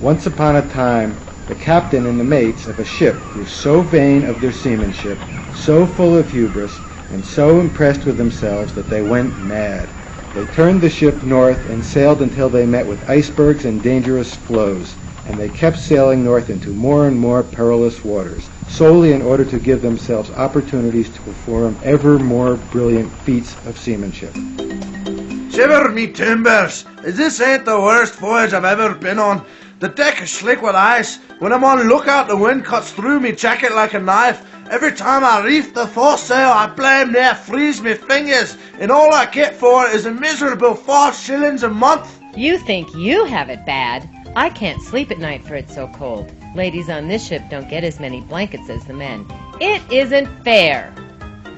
Once upon a time, the captain and the mates of a ship grew so vain of their seamanship, so full of hubris, and so impressed with themselves that they went mad. They turned the ship north and sailed until they met with icebergs and dangerous floes, and they kept sailing north into more and more perilous waters, solely in order to give themselves opportunities to perform ever more brilliant feats of seamanship. Shiver me timbers! This ain't the worst voyage I've ever been on. The deck is slick with ice. When I'm on lookout, the wind cuts through me jacket like a knife. Every time I reef the foresail, I blame near freeze me fingers, and all I get for it is a miserable 4 shillings a month. You think you have it bad. I can't sleep at night for it's so cold. Ladies on this ship don't get as many blankets as the men. It isn't fair.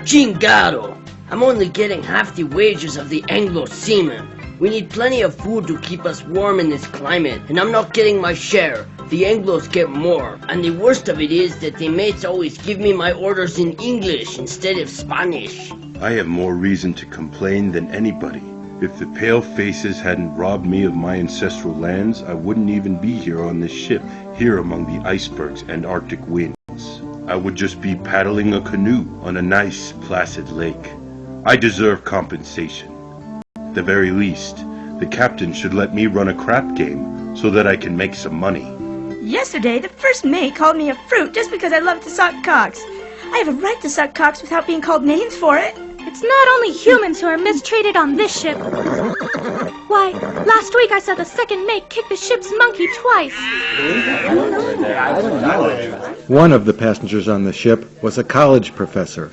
Chingado! I'm only getting half the wages of the Anglo seaman. We need plenty of food to keep us warm in this climate, and I'm not getting my share. The Anglos get more, and the worst of it is that the mates always give me my orders in English instead of Spanish. I have more reason to complain than anybody. If the pale faces hadn't robbed me of my ancestral lands, I wouldn't even be here on this ship, here among the icebergs and Arctic winds. I would just be paddling a canoe on a nice, placid lake. I deserve compensation. At the very least, the captain should let me run a crap game so that I can make some money. Yesterday, the first mate called me a fruit just because I love to suck cocks. I have a right to suck cocks without being called names for it. It's not only humans who are mistreated on this ship. Why, last week I saw the second mate kick the ship's monkey twice. One of the passengers on the ship was a college professor.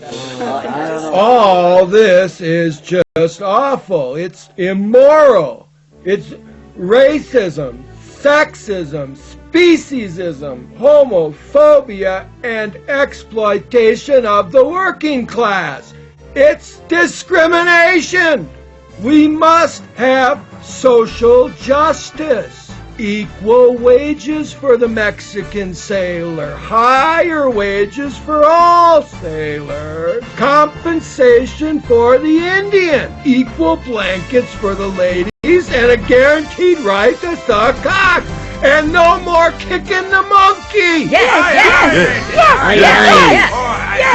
All this is just awful. It's immoral. It's racism, sexism, speciesism, homophobia, and exploitation of the working class. It's discrimination. We must have social justice. Equal wages for the Mexican sailor, higher wages for all sailors, compensation for the Indian, equal blankets for the ladies, and a guaranteed right to suck cock. And no more kicking the monkey!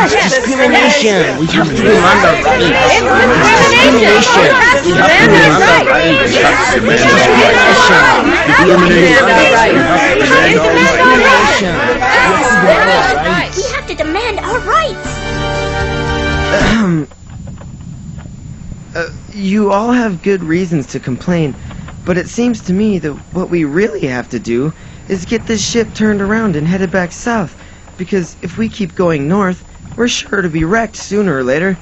It's discrimination! We have to remember rights! Discrimination! We have to remember rights! We have to demand our rights! You all have good reasons to complain, but it seems to me that what we really have to do is get this ship turned around and headed back south, because if we keep going north, we're sure to be wrecked sooner or later,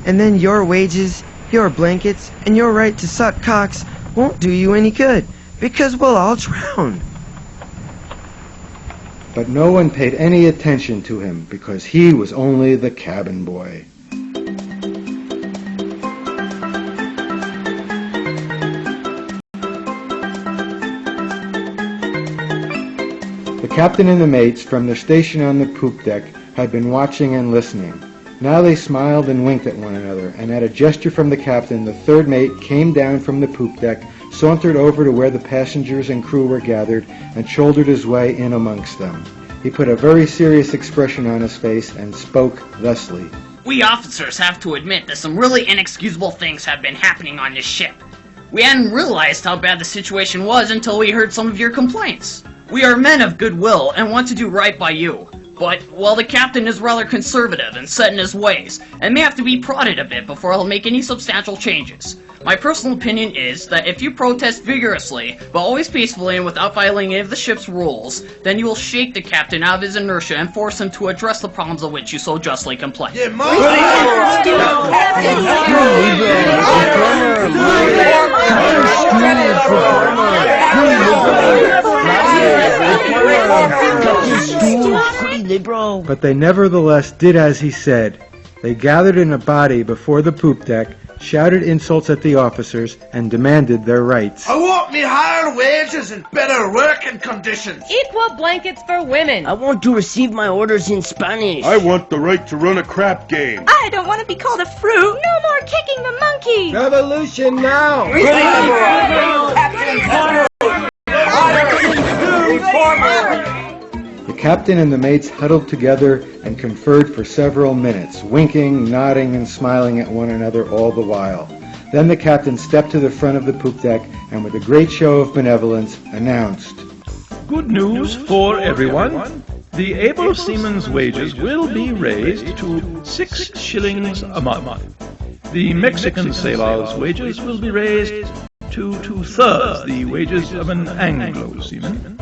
and then your wages, your blankets, and your right to suck cocks won't do you any good, because we'll all drown. But no one paid any attention to him because he was only the cabin boy. The captain and the mates from their station on the poop deck had been watching and listening. Now they smiled and winked at one another, and at a gesture from the captain, the third mate came down from the poop deck, sauntered over to where the passengers and crew were gathered, and shouldered his way in amongst them. He put a very serious expression on his face and spoke thusly. We officers have to admit that some really inexcusable things have been happening on this ship. We hadn't realized how bad the situation was until we heard some of your complaints. We are men of goodwill and want to do right by you. But, well, the captain is rather conservative and set in his ways, and may have to be prodded a bit before he'll make any substantial changes. My personal opinion is that if you protest vigorously, but always peacefully and without violating any of the ship's rules, then you will shake the captain out of his inertia and force him to address the problems of which you so justly complain. But they nevertheless did as he said. They gathered in a body before the poop deck, shouted insults at the officers, and demanded their rights. I want me higher wages and better working conditions. Equal blankets for women. I want to receive my orders in Spanish. I want the right to run a crap game. I don't want to be called a fruit. No more kicking the monkey! Revolution now! The captain and the mates huddled together and conferred for several minutes, winking, nodding, and smiling at one another all the while. Then the captain stepped to the front of the poop deck and with a great show of benevolence announced, Good news for everyone. The able seaman's wages will be raised to 6 shillings a month. The Mexican sailor's wages will be raised to 2/3 the wages of an Anglo seaman.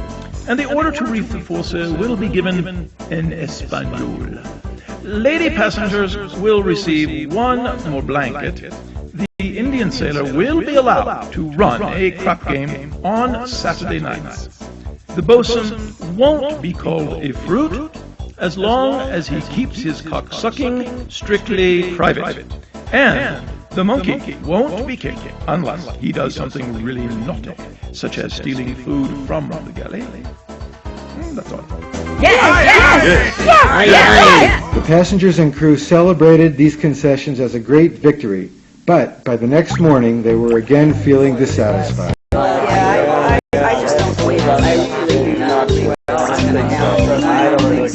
And the order to reef the foresail will be given in Espanol. Lady passengers will receive 1 more blanket. The Indian sailor will be allowed to run a crop game on Saturday nights. The bosun won't be called a fruit as long as he keeps his cock-sucking strictly private. And the monkey won't be kicked unless he does something really naughty, such as stealing food from the galley. That's all. The passengers and crew celebrated these concessions as a great victory, but by the next morning they were again feeling dissatisfied.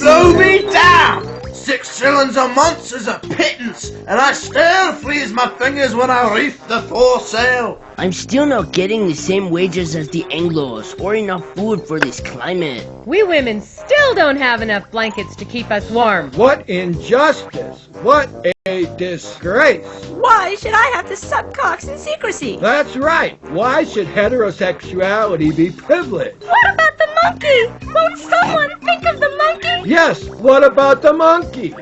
Blow me down! 6 shillings a month is a pittance, and I still freeze my fingers when I reef the foresail. I'm still not getting the same wages as the Anglos, or enough food for this climate. We women still don't have enough blankets to keep us warm. What injustice! What a disgrace! Why should I have to suck cocks in secrecy? That's right! Why should heterosexuality be privileged? What about the monkey? Won't someone think of the monkey? Yes, what about the monkey?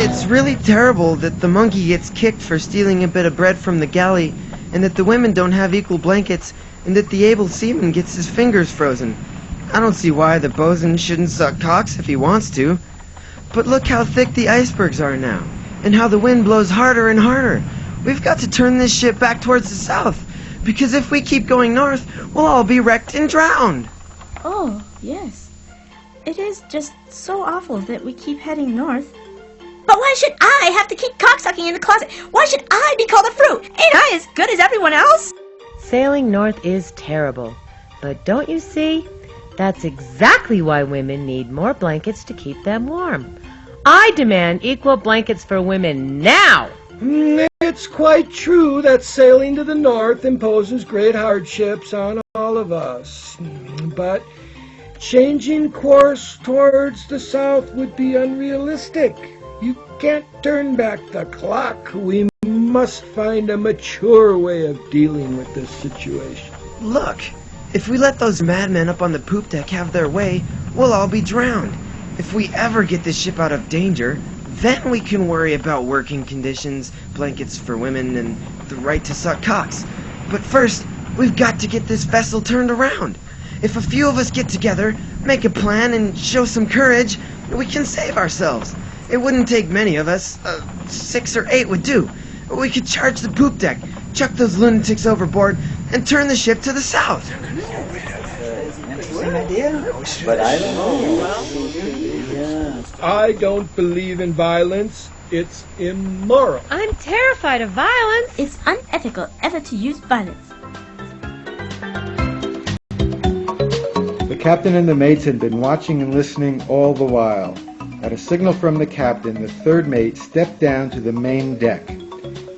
It's really terrible that the monkey gets kicked for stealing a bit of bread from the galley, and that the women don't have equal blankets, and that the able seaman gets his fingers frozen. I don't see why the bosun shouldn't suck cocks if he wants to. But look how thick the icebergs are now, and how the wind blows harder and harder. We've got to turn this ship back towards the south, because if we keep going north, we'll all be wrecked and drowned. Oh, yes. It is just so awful that we keep heading north. But why should I have to keep cocksucking in the closet? Why should I be called a fruit? Ain't I as good as everyone else? Sailing north is terrible, but don't you see? That's exactly why women need more blankets to keep them warm. I demand equal blankets for women now! It's quite true that sailing to the north imposes great hardships on all of us. But changing course towards the south would be unrealistic. You can't turn back the clock. We must find a mature way of dealing with this situation. Look, if we let those madmen up on the poop deck have their way, we'll all be drowned. If we ever get this ship out of danger, then we can worry about working conditions, blankets for women, and the right to suck cocks. But first, we've got to get this vessel turned around. If a few of us get together, make a plan, and show some courage, we can save ourselves. It wouldn't take many of us. 6 or 8 would do. We could charge the poop deck, chuck those lunatics overboard, and turn the ship to the south. But I don't know. I don't believe in violence. It's immoral. I'm terrified of violence. It's unethical ever to use violence. The captain and the mates had been watching and listening all the while. At a signal from the captain, the third mate stepped down to the main deck.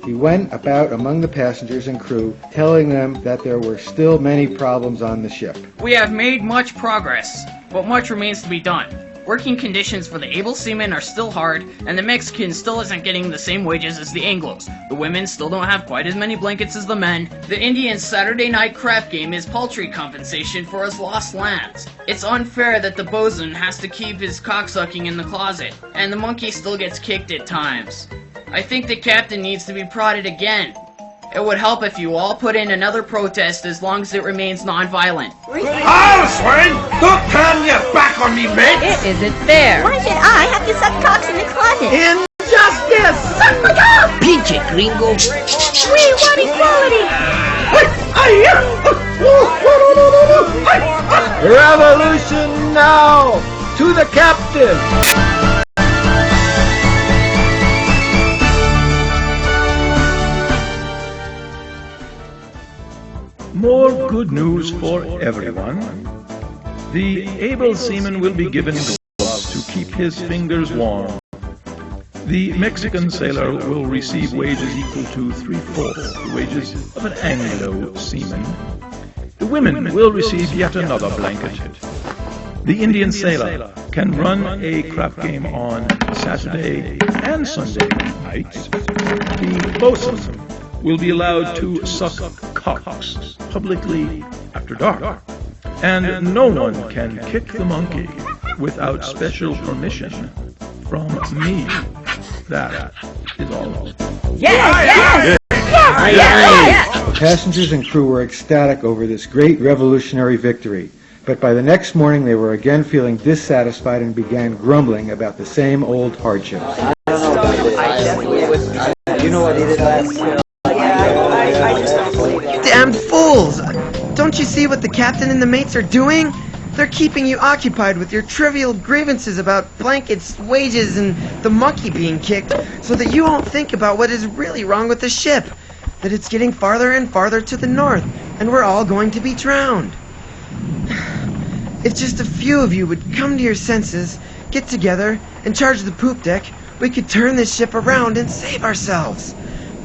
He went about among the passengers and crew, telling them that there were still many problems on the ship. We have made much progress, but much remains to be done. Working conditions for the able seamen are still hard, and the Mexican still isn't getting the same wages as the Anglos. The women still don't have quite as many blankets as the men. The Indian Saturday night crap game is paltry compensation for his lost lands. It's unfair that the bosun has to keep his cocksucking in the closet, and the monkey still gets kicked at times. I think the captain needs to be prodded again. It would help if you all put in another protest as long as it remains non-violent. I'll swing! Don't turn your back on me, mate! It isn't fair. Why should I have to suck cocks in the closet? Injustice! Suck my cock! Pinche gringo. We want equality! Revolution now! To the captain! More good news for everyone. The able seaman will be given gloves to keep his fingers warm. The Mexican sailor will receive wages equal to 3/4 the wages of an Anglo seaman. The women will receive yet another blanket. The Indian sailor can run a crap game on Saturday and Sunday nights. The boatswain will be allowed to suck cocks publicly after dark. And no one can kick the monkey without special permission from me. That is all. The passengers and crew were ecstatic over this great revolutionary victory, but by the next morning they were again feeling dissatisfied and began grumbling about the same old hardships. You know what he did last year? Damned fools! Don't you see what the captain and the mates are doing? They're keeping you occupied with your trivial grievances about blankets, wages, and the monkey being kicked, so that you won't think about what is really wrong with the ship. That it's getting farther and farther to the north, and we're all going to be drowned. If just a few of you would come to your senses, get together, and charge the poop deck, we could turn this ship around and save ourselves.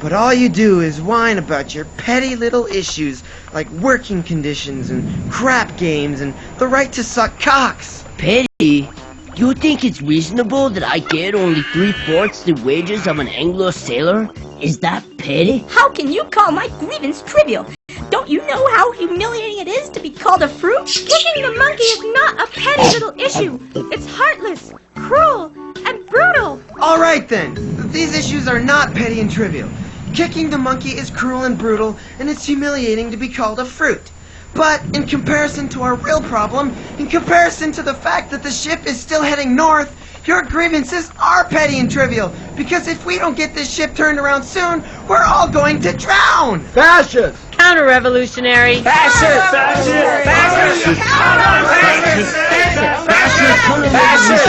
But all you do is whine about your petty little issues like working conditions and crap games and the right to suck cocks. Petty? You think it's reasonable that I get only 3/4 the wages of an Anglo sailor? Is that petty? How can you call my grievance trivial? Don't you know how humiliating it is to be called a fruit? Kicking the monkey is not a petty little issue. It's heartless, cruel, and brutal. All right then, these issues are not petty and trivial. Kicking the monkey is cruel and brutal, and it's humiliating to be called a fruit. But in comparison to our real problem, in comparison to the fact that the ship is still heading north, your grievances are petty and trivial, because if we don't get this ship turned around soon, we're all going to drown! Fascists! Counter-revolutionary. Fascist! Fascist! Fascist! Fascist!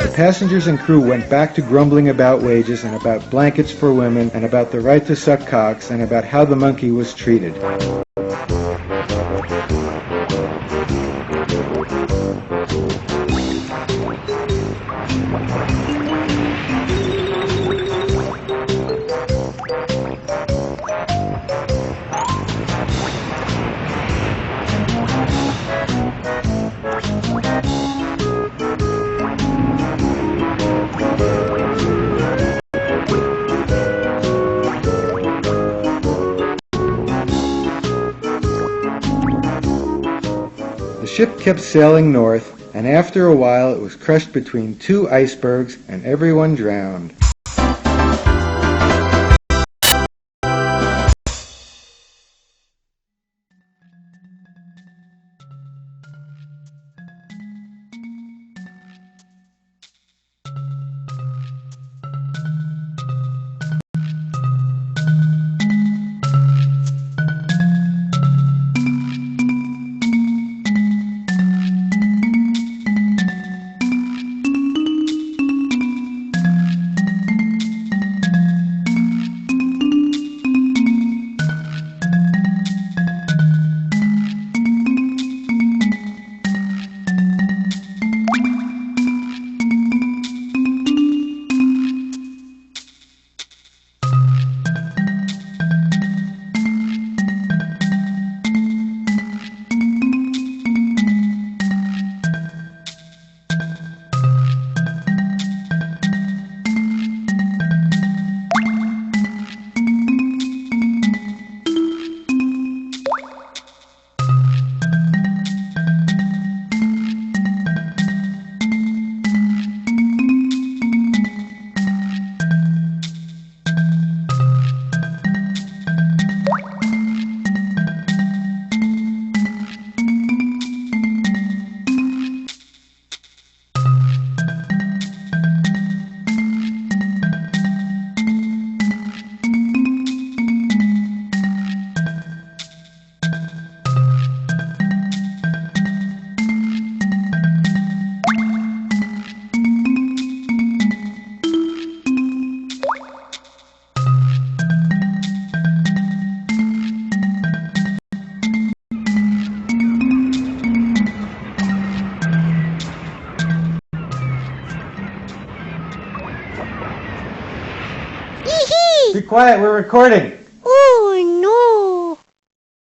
The passengers and crew went back to grumbling about wages and about blankets for women and about the right to suck cocks and about how the monkey was treated. The ship kept sailing north, and after a while it was crushed between two icebergs and everyone drowned. quiet, we're recording.